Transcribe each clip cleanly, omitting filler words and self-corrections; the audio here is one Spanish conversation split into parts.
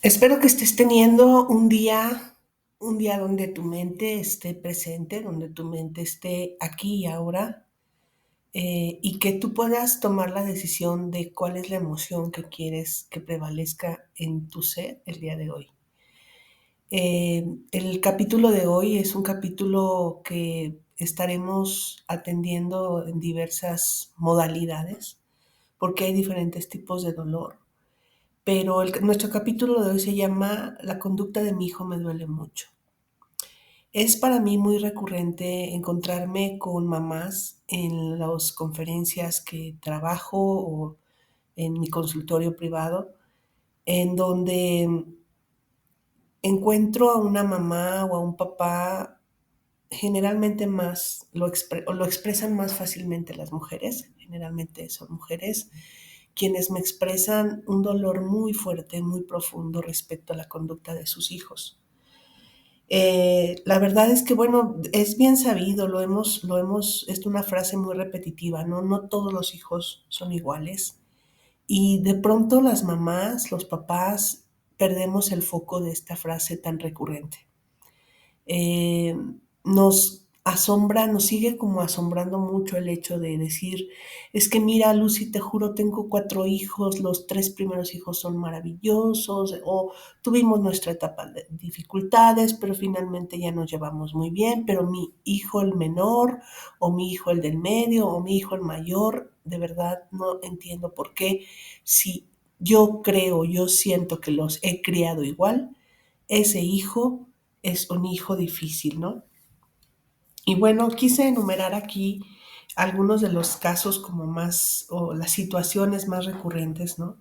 Espero que estés teniendo un día donde tu mente esté presente, donde tu mente esté aquí y ahora, y que tú puedas tomar la decisión de cuál es la emoción que quieres que prevalezca en tu ser el día de hoy. El capítulo de hoy es un capítulo que estaremos atendiendo en diversas modalidades, porque hay diferentes tipos de dolor. Pero nuestro capítulo de hoy se llama La conducta de mi hijo me duele mucho. Es para mí muy recurrente encontrarme con mamás en las conferencias que trabajo o en mi consultorio privado, en donde encuentro a una mamá o a un papá, generalmente más, lo expresan más fácilmente las mujeres, generalmente son mujeres quienes me expresan un dolor muy fuerte, muy profundo respecto a la conducta de sus hijos. La verdad es que, bueno, es bien sabido, es una frase muy repetitiva, ¿no? No todos los hijos son iguales. Y de pronto las mamás, los papás, perdemos el foco de esta frase tan recurrente. Nos asombra, nos sigue como asombrando mucho el hecho de decir, es que mira, Lucy, te juro, tengo 4 hijos, los 3 primeros hijos son maravillosos, o tuvimos nuestra etapa de dificultades, pero finalmente ya nos llevamos muy bien, pero mi hijo el menor, o mi hijo el del medio, o mi hijo el mayor, de verdad no entiendo por qué, si yo siento que los he criado igual, ese hijo es un hijo difícil, ¿no? Y bueno, quise enumerar aquí algunos de los casos como más, o las situaciones más recurrentes, ¿no?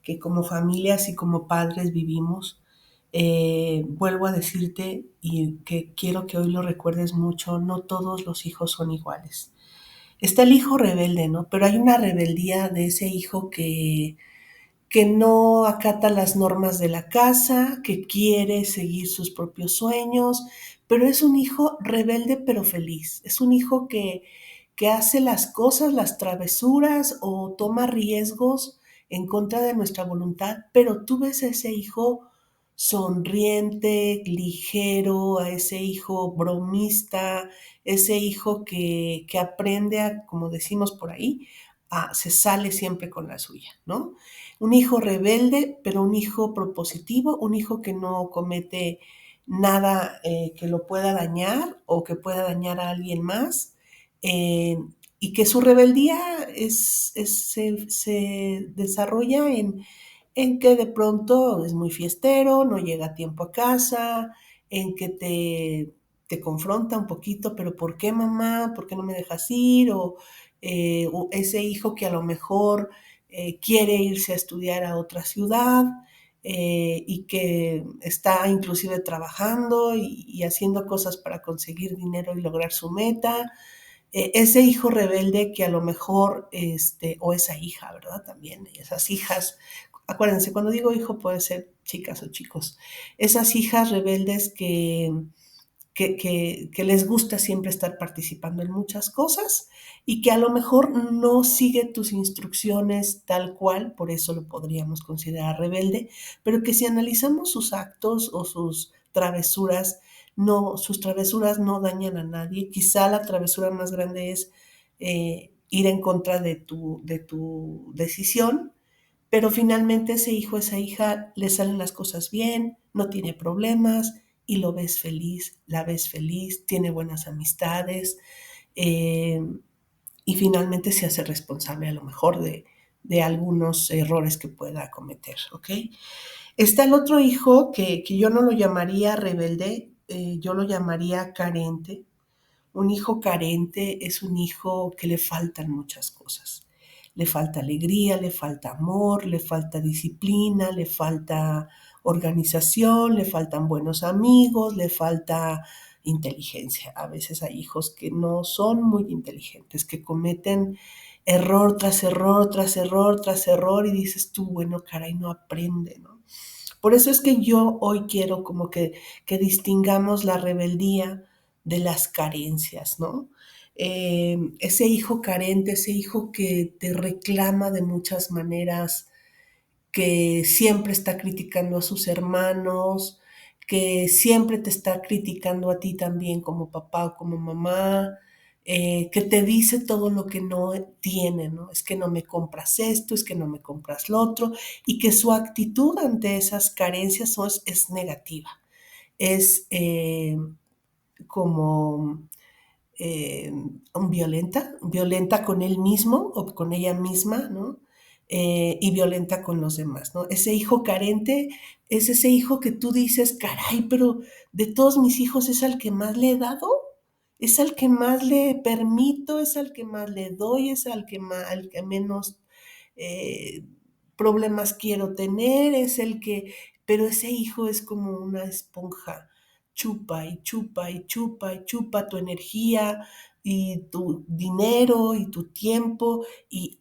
Que como familias y como padres vivimos. Vuelvo a decirte y que quiero que hoy lo recuerdes mucho, no todos los hijos son iguales. Está el hijo rebelde, ¿no? Pero hay una rebeldía de ese hijo que no acata las normas de la casa, que quiere seguir sus propios sueños, pero es un hijo rebelde pero feliz. Es un hijo que hace las cosas, las travesuras o toma riesgos en contra de nuestra voluntad, pero tú ves a ese hijo sonriente, ligero, a ese hijo bromista, ese hijo que aprende a, como decimos por ahí, se sale siempre con la suya, ¿no? Un hijo rebelde, pero un hijo propositivo, un hijo que no comete nada que lo pueda dañar o que pueda dañar a alguien más, eh, y que su rebeldía se desarrolla en que de pronto es muy fiestero, no llega a tiempo a casa, en que te confronta un poquito, pero ¿por qué mamá? ¿Por qué no me dejas ir? O ese hijo que a lo mejor quiere irse a estudiar a otra ciudad, y que está inclusive trabajando y haciendo cosas para conseguir dinero y lograr su meta. Ese hijo rebelde que a lo mejor, o esa hija, ¿verdad? También, esas hijas, acuérdense, cuando digo hijo puede ser chicas o chicos, esas hijas rebeldes que les gusta siempre estar participando en muchas cosas y que a lo mejor no sigue tus instrucciones tal cual, por eso lo podríamos considerar rebelde, pero que si analizamos sus actos o sus travesuras no dañan a nadie. Quizá la travesura más grande es ir en contra de tu decisión, pero finalmente ese hijo, esa hija, le salen las cosas bien, no tiene problemas y lo ves feliz, la ves feliz, tiene buenas amistades, eh, y finalmente se hace responsable a lo mejor de algunos errores que pueda cometer, ¿ok? Está el otro hijo que yo no lo llamaría rebelde, yo lo llamaría carente. Un hijo carente es un hijo que le faltan muchas cosas. Le falta alegría, le falta amor, le falta disciplina, le falta organización, le faltan buenos amigos, le falta inteligencia. A veces hay hijos que no son muy inteligentes, que cometen error tras error, tras error, tras error y dices tú, bueno, caray, no aprende, ¿no? Por eso es que yo hoy quiero como que distingamos la rebeldía de las carencias, ¿no? Ese hijo carente, ese hijo que te reclama de muchas maneras, que siempre está criticando a sus hermanos, que siempre te está criticando a ti también como papá o como mamá, que te dice todo lo que no tiene, ¿no? Es que no me compras esto, es que no me compras lo otro, y que su actitud ante esas carencias es negativa. Es como eh, violenta con él mismo o con ella misma, ¿no? Y violenta con los demás, ¿no? Ese hijo carente es ese hijo que tú dices, caray, pero de todos mis hijos es al que más le he dado, es al que más le permito, es al que más le doy, es al que menos eh, problemas quiero tener, es el que, pero ese hijo es como una esponja, chupa y chupa y chupa y chupa tu energía y tu dinero y tu tiempo y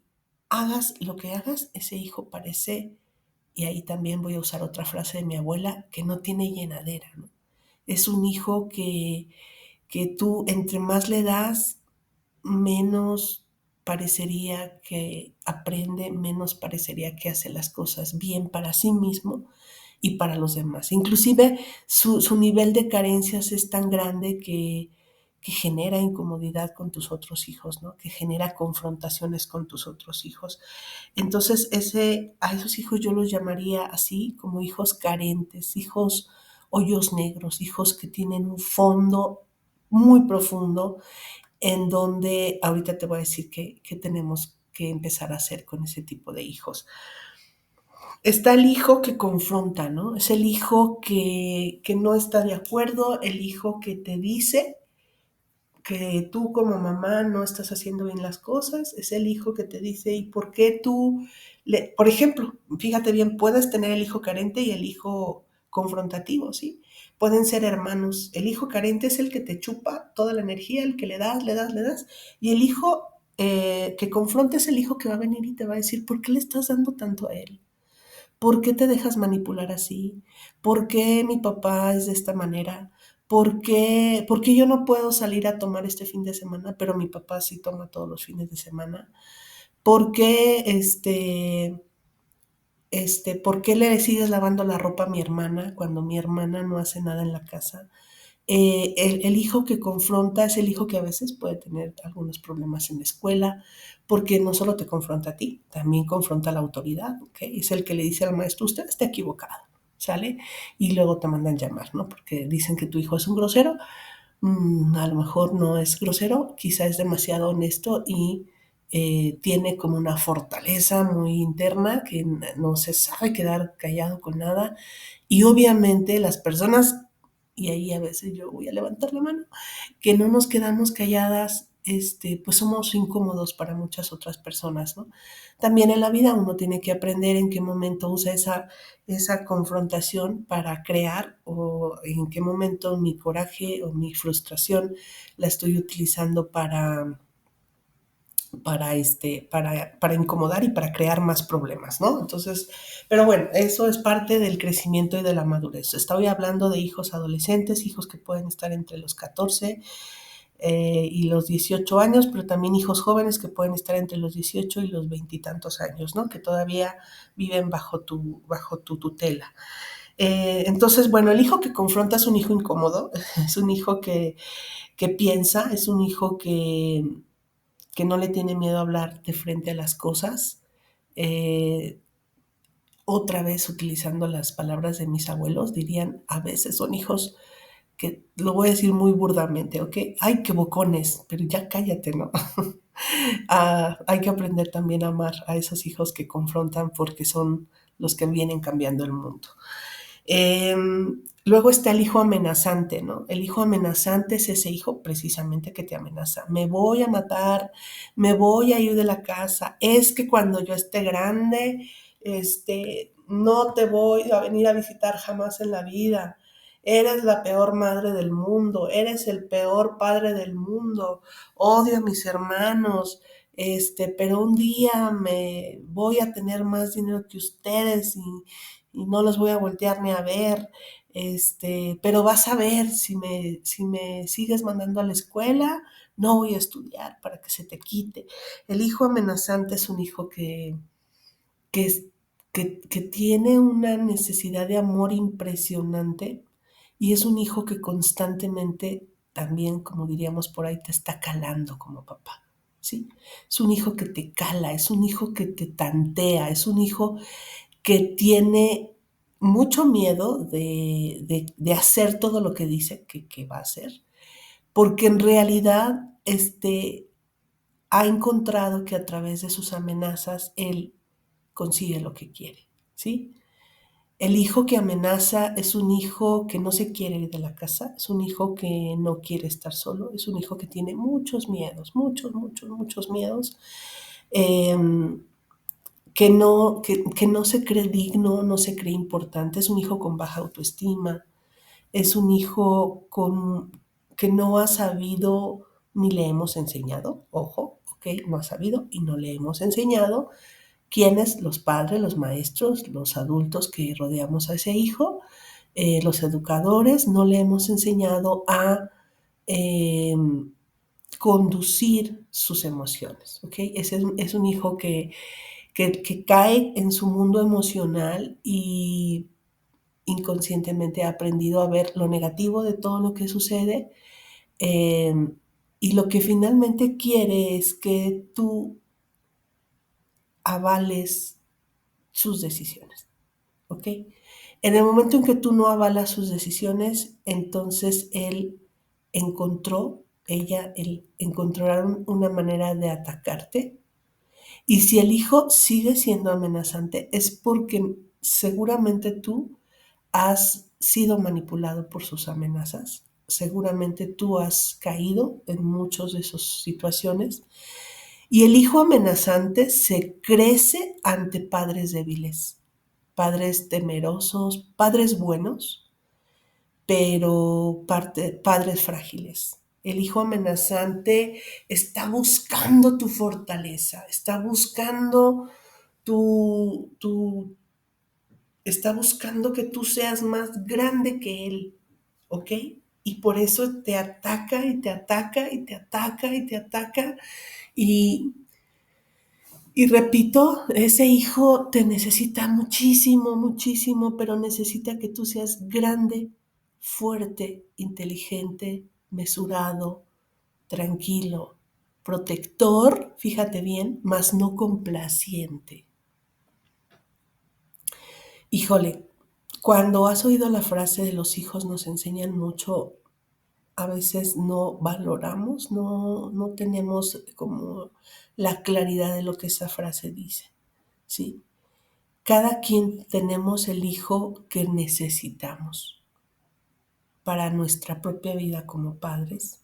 hagas lo que hagas, ese hijo parece, y ahí también voy a usar otra frase de mi abuela, que no tiene llenadera, ¿no? Es un hijo que tú entre más le das, menos parecería que aprende, menos parecería que hace las cosas bien para sí mismo y para los demás. Inclusive su nivel de carencias es tan grande que genera incomodidad con tus otros hijos, ¿no? Que genera confrontaciones con tus otros hijos. Entonces, a esos hijos yo los llamaría así, como hijos carentes, hijos hoyos negros, hijos que tienen un fondo muy profundo en donde ahorita te voy a decir que tenemos que empezar a hacer con ese tipo de hijos. Está el hijo que confronta, ¿no? Es el hijo que no está de acuerdo, el hijo que te dice que tú como mamá no estás haciendo bien las cosas, es el hijo que te dice, ¿y por qué tú por ejemplo, fíjate bien, puedes tener el hijo carente y el hijo confrontativo, ¿sí? Pueden ser hermanos. El hijo carente es el que te chupa toda la energía, el que le das, le das, le das, y el hijo que confronta es el hijo que va a venir y te va a decir, ¿por qué le estás dando tanto a él? ¿Por qué te dejas manipular así? ¿Por qué mi papá es de esta manera? ¿Por qué yo no puedo salir a tomar este fin de semana, pero mi papá sí toma todos los fines de semana? ¿Por qué, por qué le sigues lavando la ropa a mi hermana cuando mi hermana no hace nada en la casa? El hijo que confronta es el hijo que a veces puede tener algunos problemas en la escuela, porque no solo te confronta a ti, también confronta a la autoridad, ¿ok? Es el que le dice al maestro, usted está equivocado, ¿sale? Y luego te mandan llamar, ¿no? Porque dicen que tu hijo es un grosero, a lo mejor no es grosero, quizá es demasiado honesto y tiene como una fortaleza muy interna que no se sabe quedar callado con nada. Y obviamente las personas, y ahí a veces yo voy a levantar la mano, que no nos quedamos calladas, pues somos incómodos para muchas otras personas, ¿no? También en la vida uno tiene que aprender en qué momento usa esa confrontación para crear o en qué momento mi coraje o mi frustración la estoy utilizando para incomodar y para crear más problemas, ¿no? Entonces, pero bueno, eso es parte del crecimiento y de la madurez. Estoy hablando de hijos adolescentes, hijos que pueden estar entre los 14 y los 18 años, pero también hijos jóvenes que pueden estar entre los 18 y los veintitantos años, ¿no? Que todavía viven bajo tu tutela. Entonces, bueno, el hijo que confronta es un hijo incómodo, es un hijo que piensa, es un hijo que no le tiene miedo a hablar de frente a las cosas. Eh, Otra vez utilizando las palabras de mis abuelos, dirían, a veces son hijos que, lo voy a decir muy burdamente, ¿ok? Ay, qué bocones, pero ya cállate, ¿no? Hay que aprender también a amar a esos hijos que confrontan porque son los que vienen cambiando el mundo. Eh, Luego está el hijo amenazante, ¿no? El hijo amenazante es ese hijo precisamente que te amenaza. Me voy a matar, me voy a ir de la casa. Es que cuando yo esté grande, no te voy a venir a visitar jamás en la vida. Eres la peor madre del mundo, eres el peor padre del mundo. Odio a mis hermanos, pero un día me voy a tener más dinero que ustedes y no los voy a voltear ni a ver, pero vas a ver, si me sigues mandando a la escuela, no voy a estudiar para que se te quite. El hijo amenazante es un hijo que que tiene una necesidad de amor impresionante y es un hijo que constantemente también, como diríamos por ahí, te está calando como papá, ¿sí? Es un hijo que te cala, es un hijo que te tantea, es un hijo que tiene mucho miedo de hacer todo lo que dice que va a hacer, porque en realidad ha encontrado que a través de sus amenazas él consigue lo que quiere, ¿sí? El hijo que amenaza es un hijo que no se quiere ir de la casa, es un hijo que no quiere estar solo, es un hijo que tiene muchos miedos, muchos, muchos, muchos miedos, eh, que no se cree digno, no se cree importante, es un hijo con baja autoestima, es un hijo que no ha sabido ni le hemos enseñado, ojo, ok, no ha sabido y no le hemos enseñado quiénes, los padres, los maestros, los adultos que rodeamos a ese hijo, los educadores, no le hemos enseñado a eh, conducir sus emociones, ¿ok? Es un hijo que cae en su mundo emocional y inconscientemente ha aprendido a ver lo negativo de todo lo que sucede, eh, y lo que finalmente quiere es que tú avales sus decisiones, ¿ok? En el momento en que tú no avalas sus decisiones, entonces él encontraron una manera de atacarte. Y si el hijo sigue siendo amenazante, es porque seguramente tú has sido manipulado por sus amenazas. Seguramente tú has caído en muchas de esas situaciones. Y el hijo amenazante se crece ante padres débiles, padres temerosos, padres buenos, pero padres frágiles. El hijo amenazante está buscando tu fortaleza, está buscando que tú seas más grande que él, ¿ok? Y por eso te ataca y te ataca y te ataca y te ataca. Y, y repito, ese hijo te necesita muchísimo, muchísimo, pero necesita que tú seas grande, fuerte, inteligente, mesurado, tranquilo, protector, fíjate bien, mas no complaciente. Híjole, cuando has oído la frase de los hijos nos enseñan mucho, a veces no valoramos, no tenemos como la claridad de lo que esa frase dice, ¿sí? Cada quien tenemos el hijo que necesitamos para nuestra propia vida como padres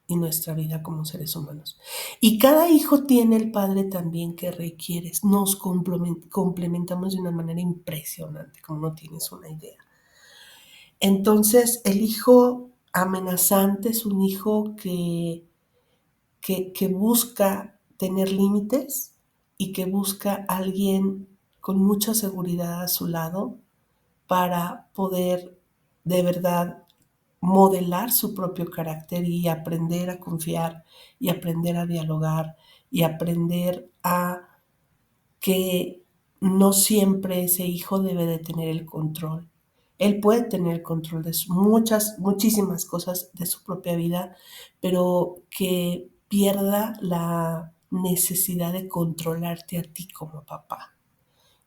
y nuestra vida como seres humanos. Y cada hijo tiene el padre también que requieres. Nos complementamos de una manera impresionante, como no tienes una idea. Entonces, el hijo amenazante es un hijo que busca tener límites y que busca a alguien con mucha seguridad a su lado para poder de verdad modelar su propio carácter y aprender a confiar y aprender a dialogar y aprender a que no siempre ese hijo debe de tener el control. Él puede tener el control de muchísimas cosas de su propia vida, pero que pierda la necesidad de controlarte a ti como papá.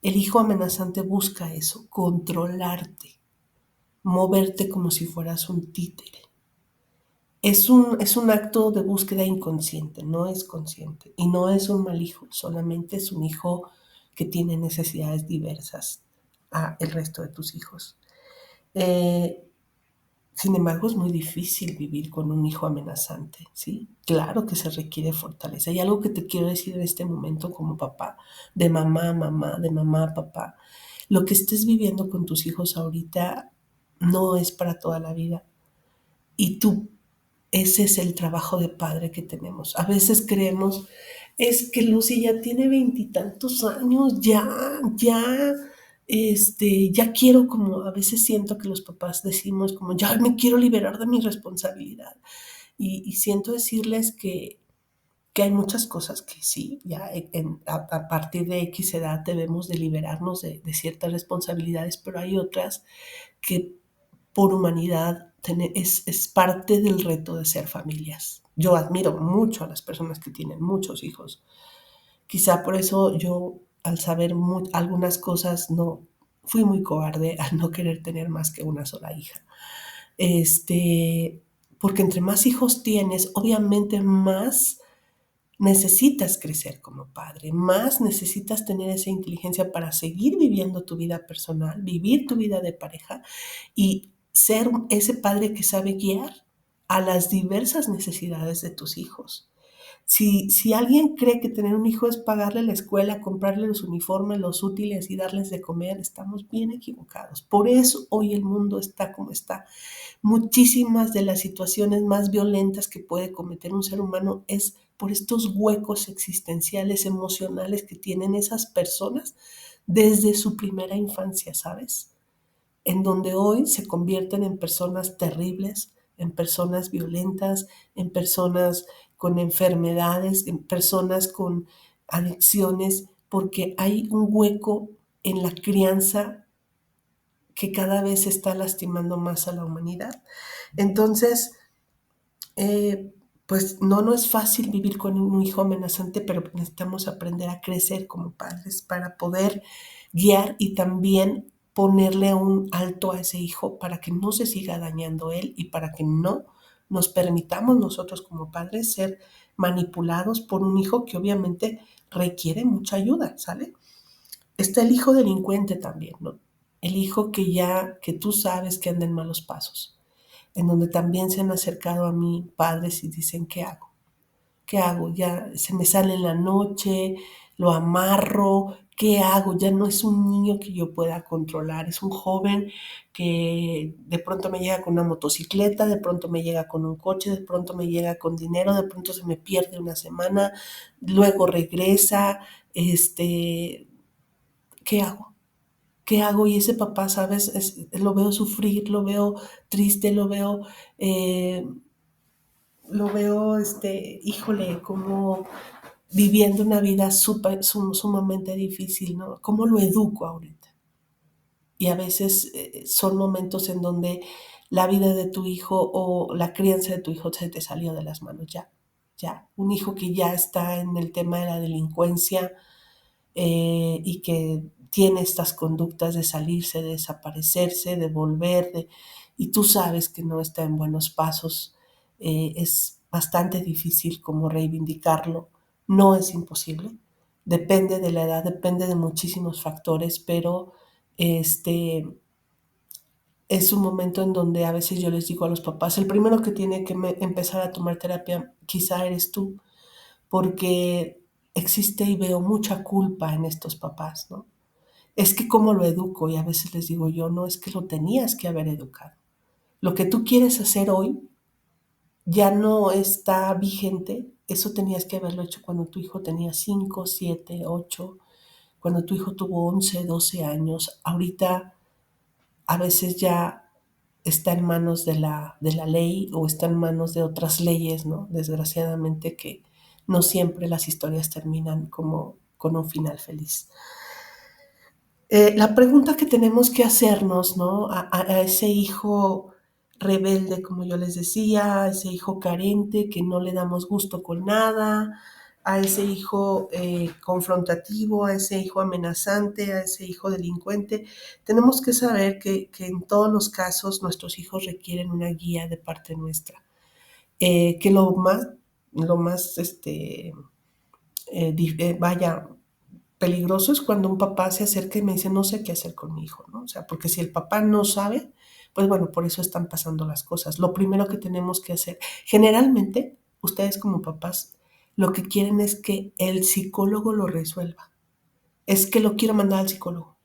El hijo amenazante busca eso, controlarte, moverte como si fueras un títere. Es un acto de búsqueda inconsciente, no es consciente. Y no es un mal hijo, solamente es un hijo que tiene necesidades diversas a el resto de tus hijos. Eh, Sin embargo, es muy difícil vivir con un hijo amenazante, ¿sí? Claro que se requiere fortaleza. Y algo que te quiero decir en este momento como papá, de mamá, mamá, de mamá, papá, lo que estés viviendo con tus hijos ahorita no es para toda la vida. Y tú, ese es el trabajo de padre que tenemos. A veces creemos, es que Lucy ya tiene 20 y tantos años, ya quiero, como a veces siento que los papás decimos como, ya me quiero liberar de mi responsabilidad. Y siento decirles que que hay muchas cosas que sí, ya a partir de X edad debemos de liberarnos de ciertas responsabilidades, pero hay otras que por humanidad es parte del reto de ser familias. Yo admiro mucho a las personas que tienen muchos hijos. Quizá por eso yo, al saber algunas cosas, no fui muy cobarde al no querer tener más que una sola hija. Porque entre más hijos tienes, obviamente más necesitas crecer como padre, más necesitas tener esa inteligencia para seguir viviendo tu vida personal, vivir tu vida de pareja y ser ese padre que sabe guiar a las diversas necesidades de tus hijos. Si alguien cree que tener un hijo es pagarle la escuela, comprarle los uniformes, los útiles y darles de comer, estamos bien equivocados. Por eso hoy el mundo está como está. Muchísimas de las situaciones más violentas que puede cometer un ser humano es por estos huecos existenciales, emocionales que tienen esas personas desde su primera infancia, ¿sabes? En donde hoy se convierten en personas terribles, en personas violentas, en personas con enfermedades, en personas con adicciones, porque hay un hueco en la crianza que cada vez está lastimando más a la humanidad. Entonces, pues no es fácil vivir con un hijo amenazante, pero necesitamos aprender a crecer como padres para poder guiar y también ponerle un alto a ese hijo para que no se siga dañando él y para que no nos permitamos nosotros como padres ser manipulados por un hijo que obviamente requiere mucha ayuda, ¿sale? Está el hijo delincuente también, ¿no? El hijo que tú sabes que anda en malos pasos, en donde también se han acercado a mí padres y dicen, ¿qué hago? ¿Qué hago? Ya se me sale en la noche, lo amarro, ¿qué hago? Ya no es un niño que yo pueda controlar, es un joven que de pronto me llega con una motocicleta, de pronto me llega con un coche, de pronto me llega con dinero, de pronto se me pierde una semana, luego regresa, ¿qué hago? ¿Qué hago? Y ese papá, ¿sabes? Lo veo sufrir, lo veo triste, eh, híjole, como viviendo una vida sumamente difícil, ¿no? ¿Cómo lo educo ahorita? Y a veces son momentos en donde la vida de tu hijo o la crianza de tu hijo se te salió de las manos, ya, ya. Un hijo que ya está en el tema de la delincuencia, y que tiene estas conductas de salirse, de desaparecerse, de volver, y tú sabes que no está en buenos pasos, es bastante difícil como reivindicarlo. No es imposible, depende de la edad, depende de muchísimos factores, pero este es un momento en donde a veces yo les digo a los papás, el primero que tiene que empezar a tomar terapia quizá eres tú, porque existe y veo mucha culpa en estos papás, ¿no? Es que cómo lo educo y a veces les digo yo, no, es que lo tenías que haber educado. Lo que tú quieres hacer hoy ya no está vigente, eso tenías que haberlo hecho cuando tu hijo tenía 5, 7, 8, cuando tu hijo tuvo 11, 12 años. Ahorita a veces ya está en manos de la ley o está en manos de otras leyes, ¿no? Desgraciadamente que no siempre las historias terminan como con un final feliz. La pregunta que tenemos que hacernos, ¿no? A ese hijo rebelde, como yo les decía, a ese hijo carente que no le damos gusto con nada, a ese hijo confrontativo, a ese hijo amenazante, a ese hijo delincuente. Tenemos que saber que en todos los casos nuestros hijos requieren una guía de parte nuestra. Que lo más, vaya, peligroso es cuando un papá se acerca y me dice, no sé qué hacer con mi hijo, ¿no? O sea, porque si el papá no sabe, pues bueno, por eso están pasando las cosas. Lo primero que tenemos que hacer, generalmente, ustedes como papás, lo que quieren es que el psicólogo lo resuelva. Es que lo quiero mandar al psicólogo.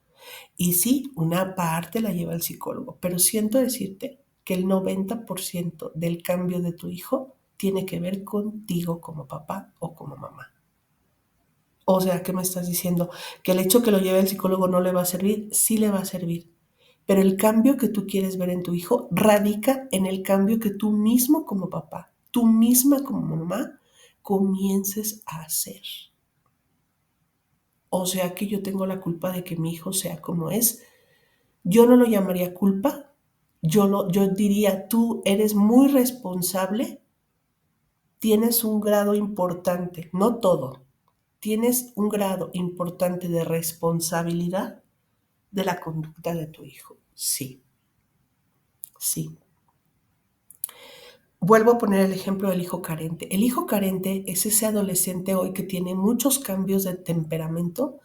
Y sí, una parte la lleva el psicólogo, pero siento decirte que el 90% del cambio de tu hijo tiene que ver contigo como papá o como mamá. O sea, ¿qué me estás diciendo? ¿Que el hecho que lo lleve el psicólogo no le va a servir? Sí le va a servir. Pero el cambio que tú quieres ver en tu hijo radica en el cambio que tú mismo como papá, tú misma como mamá, comiences a hacer. O sea que yo tengo la culpa de que mi hijo sea como es. Yo no lo llamaría culpa. Yo diría, tú eres muy responsable, tienes un grado importante, no todo, tienes un grado importante de responsabilidad de la conducta de tu hijo. Sí, sí. Vuelvo a poner el ejemplo del hijo carente. El hijo carente es ese adolescente hoy que tiene muchos cambios de temperamento,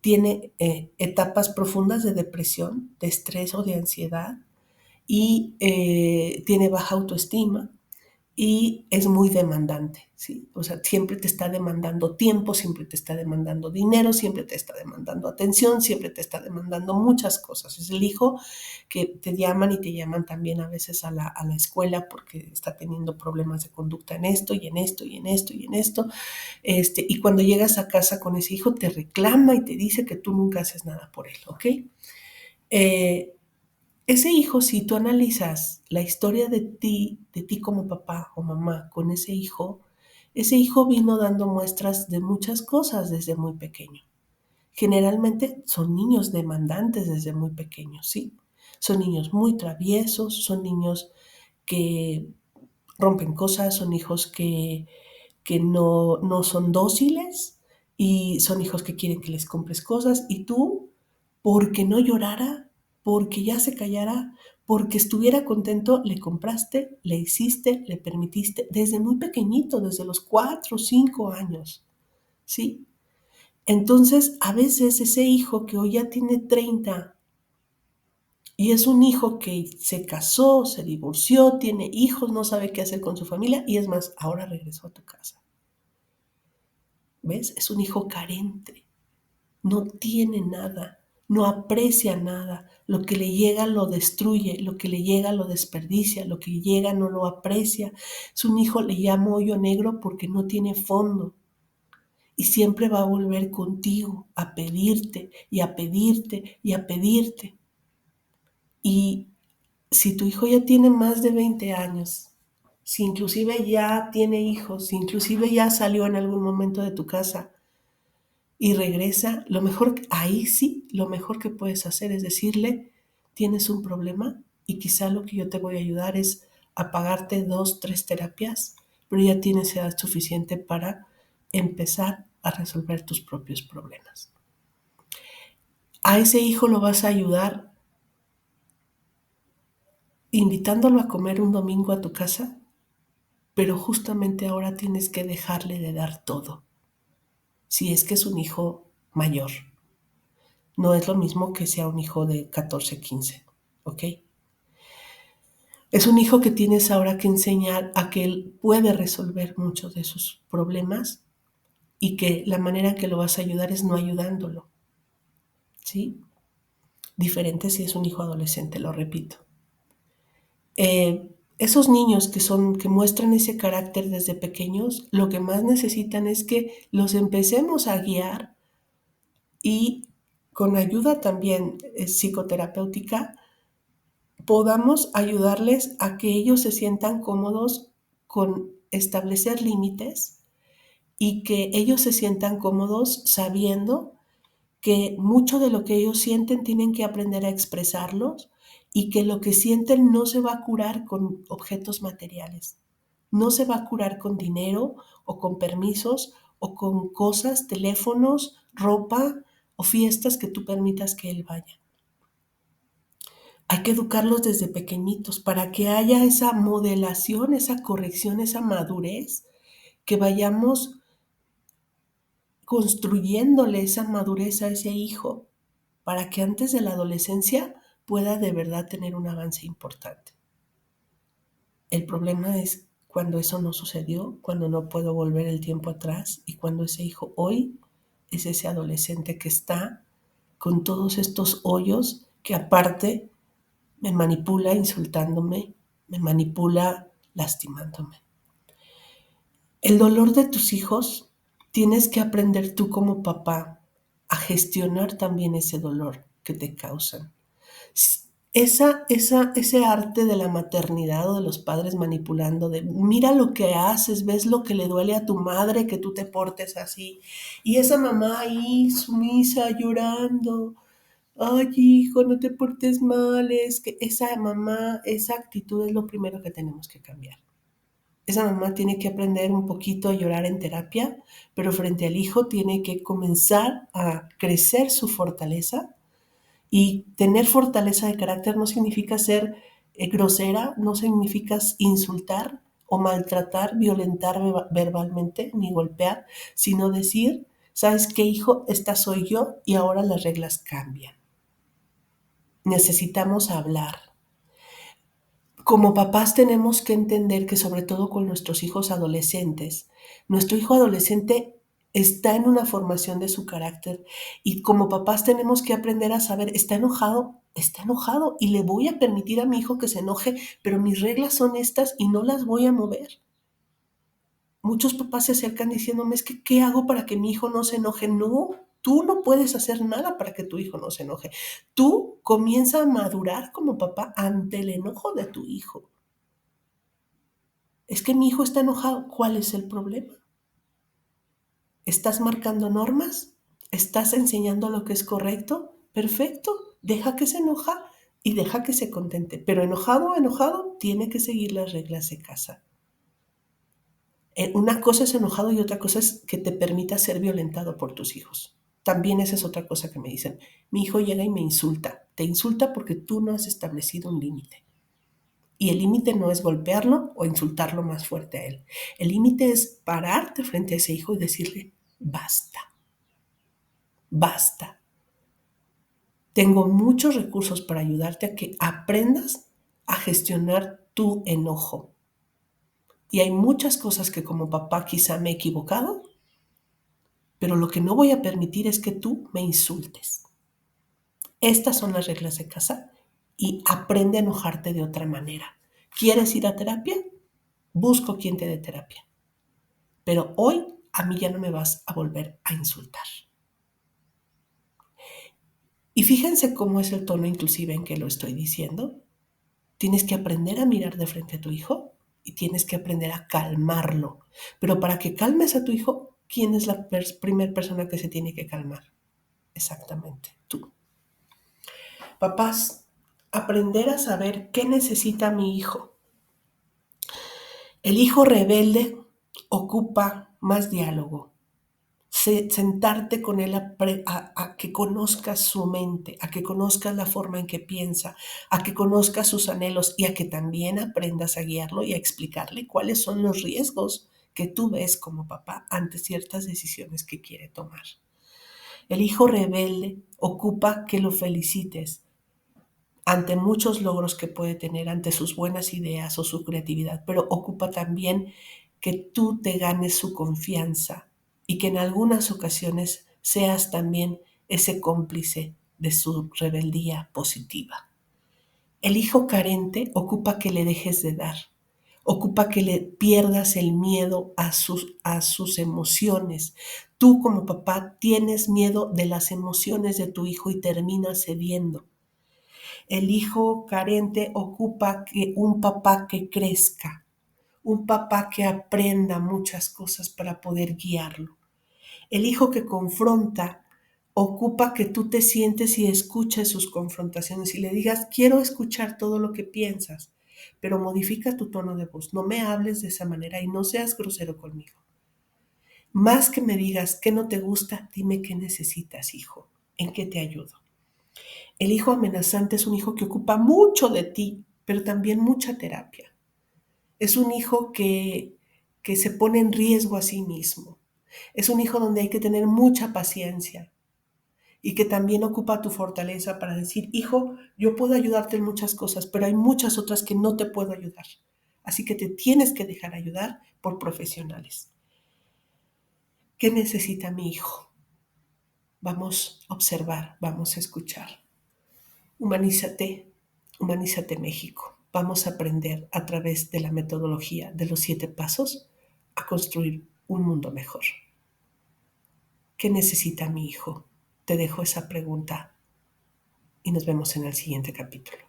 tiene etapas profundas de depresión, de estrés o de ansiedad y tiene baja autoestima y es muy demandante, ¿sí? O sea, siempre te está demandando tiempo, siempre te está demandando dinero, siempre te está demandando atención, siempre te está demandando muchas cosas. Es el hijo que te llaman y te llaman también a veces a la escuela porque está teniendo problemas de conducta en esto y en esto y en esto y en esto. Y cuando llegas a casa con ese hijo te reclama y te dice que tú nunca haces nada por él, ¿ok? Eh, Ese hijo, si tú analizas la historia de ti como papá o mamá con ese hijo vino dando muestras de muchas cosas desde muy pequeño. Generalmente son niños demandantes desde muy pequeños, ¿sí? Son niños muy traviesos, son niños que rompen cosas, son hijos que no son dóciles y son hijos que quieren que les compres cosas y tú, porque no llorara, porque ya se callara, porque estuviera contento, le compraste, le hiciste, le permitiste desde muy pequeñito, desde los 4 o 5 años, ¿sí? Entonces, a veces ese hijo que hoy ya tiene 30 y es un hijo que se casó, se divorció, tiene hijos, no sabe qué hacer con su familia y es más, ahora regresó a tu casa. ¿Ves? Es un hijo carente, no tiene nada, no aprecia nada, lo que le llega lo destruye, lo que le llega lo desperdicia, lo que llega no lo aprecia. Es un hijo, le llamo hoyo negro porque no tiene fondo y siempre va a volver contigo a pedirte y a pedirte y a pedirte. Y si tu hijo ya tiene más de 20 años, si inclusive ya tiene hijos, si inclusive ya salió en algún momento de tu casa, y regresa, lo mejor, ahí sí, lo mejor que puedes hacer es decirle, tienes un problema y quizá lo que yo te voy a ayudar es a pagarte 2, 3 terapias, pero ya tienes edad suficiente para empezar a resolver tus propios problemas. A ese hijo lo vas a ayudar invitándolo a comer un domingo a tu casa, pero justamente ahora tienes que dejarle de dar todo, si es que es un hijo mayor. No es lo mismo que sea un hijo de 14, 15, ¿ok? Es un hijo que tienes ahora que enseñar a que él puede resolver muchos de sus problemas y que la manera en que lo vas a ayudar es no ayudándolo, ¿sí? Diferente si es un hijo adolescente, lo repito. Esos niños que muestran ese carácter desde pequeños, lo que más necesitan es que los empecemos a guiar y con ayuda también psicoterapéutica podamos ayudarles a que ellos se sientan cómodos con establecer límites y que ellos se sientan cómodos sabiendo que mucho de lo que ellos sienten tienen que aprender a expresarlos y que lo que sienten no se va a curar con objetos materiales, no se va a curar con dinero o con permisos o con cosas, teléfonos, ropa o fiestas que tú permitas que él vaya. Hay que educarlos desde pequeñitos para que haya esa modelación, esa corrección, esa madurez, que vayamos construyéndole esa madurez a ese hijo para que antes de la adolescencia pueda de verdad tener un avance importante. El problema es cuando eso no sucedió, cuando no puedo volver el tiempo atrás y cuando ese hijo hoy es ese adolescente que está con todos estos hoyos que aparte me manipula insultándome, me manipula lastimándome. El dolor de tus hijos tienes que aprender tú como papá a gestionar también ese dolor que te causan. Ese arte de la maternidad o de los padres manipulando, de mira lo que haces, ves lo que le duele a tu madre que tú te portes así. Y esa mamá ahí sumisa llorando, ay hijo, no te portes mal, es que esa mamá, esa actitud es lo primero que tenemos que cambiar. Esa mamá tiene que aprender un poquito a llorar en terapia, pero frente al hijo tiene que comenzar a crecer su fortaleza. Y tener fortaleza de carácter no significa ser grosera, no significa insultar o maltratar, violentar verbalmente, ni golpear, sino decir, ¿sabes qué, hijo? Esta soy yo y ahora las reglas cambian. Necesitamos hablar. Como papás tenemos que entender que sobre todo con nuestros hijos adolescentes, nuestro hijo adolescente está en una formación de su carácter y como papás tenemos que aprender a saber, está enojado y le voy a permitir a mi hijo que se enoje, pero mis reglas son estas y no las voy a mover. Muchos papás se acercan diciéndome, es que, ¿qué hago para que mi hijo no se enoje? No, tú no puedes hacer nada para que tu hijo no se enoje. Tú comienza a madurar como papá ante el enojo de tu hijo. Es que mi hijo está enojado. ¿Cuál es el problema? ¿Estás marcando normas? ¿Estás enseñando lo que es correcto? Perfecto. Deja que se enoja y deja que se contente. Pero enojado, tiene que seguir las reglas de casa. Una cosa es enojado y otra cosa es que te permita ser violentado por tus hijos. También esa es otra cosa que me dicen. Mi hijo llega y me insulta. Te insulta porque tú no has establecido un límite. Y el límite no es golpearlo o insultarlo más fuerte a él. El límite es pararte frente a ese hijo y decirle, basta, basta. Tengo muchos recursos para ayudarte a que aprendas a gestionar tu enojo. Y hay muchas cosas que como papá quizá me he equivocado, pero lo que no voy a permitir es que tú me insultes. Estas son las reglas de casa y aprende a enojarte de otra manera. ¿Quieres ir a terapia? Busco quien te dé terapia. Pero hoy a mí ya no me vas a volver a insultar. Y fíjense cómo es el tono inclusive en que lo estoy diciendo. Tienes que aprender a mirar de frente a tu hijo y tienes que aprender a calmarlo. Pero para que calmes a tu hijo, ¿quién es la primera persona que se tiene que calmar? Exactamente, tú. Papás, aprender a saber qué necesita mi hijo. El hijo rebelde ocupa más diálogo. Sentarte con él a que conozcas su mente, a que conozcas la forma en que piensa, a que conozcas sus anhelos y a que también aprendas a guiarlo y a explicarle cuáles son los riesgos que tú ves como papá ante ciertas decisiones que quiere tomar. El hijo rebelde ocupa que lo felicites ante muchos logros que puede tener, ante sus buenas ideas o su creatividad, pero ocupa también que tú te ganes su confianza y que en algunas ocasiones seas también ese cómplice de su rebeldía positiva. El hijo carente ocupa que le dejes de dar, ocupa que le pierdas el miedo a sus emociones. Tú como papá tienes miedo de las emociones de tu hijo y terminas cediendo. El hijo carente ocupa que un papá que crezca, un papá que aprenda muchas cosas para poder guiarlo. El hijo que confronta ocupa que tú te sientes y escuches sus confrontaciones y le digas, quiero escuchar todo lo que piensas, pero modifica tu tono de voz, no me hables de esa manera y no seas grosero conmigo. Más que me digas qué no te gusta, dime qué necesitas, hijo, en qué te ayudo. El hijo amenazante es un hijo que ocupa mucho de ti, pero también mucha terapia. Es un hijo que se pone en riesgo a sí mismo. Es un hijo donde hay que tener mucha paciencia y que también ocupa tu fortaleza para decir, hijo, yo puedo ayudarte en muchas cosas, pero hay muchas otras que no te puedo ayudar. Así que te tienes que dejar ayudar por profesionales. ¿Qué necesita mi hijo? Vamos a observar, vamos a escuchar. Humanízate, humanízate México. Vamos a aprender a través de la metodología de los 7 pasos a construir un mundo mejor. ¿Qué necesita mi hijo? Te dejo esa pregunta y nos vemos en el siguiente capítulo.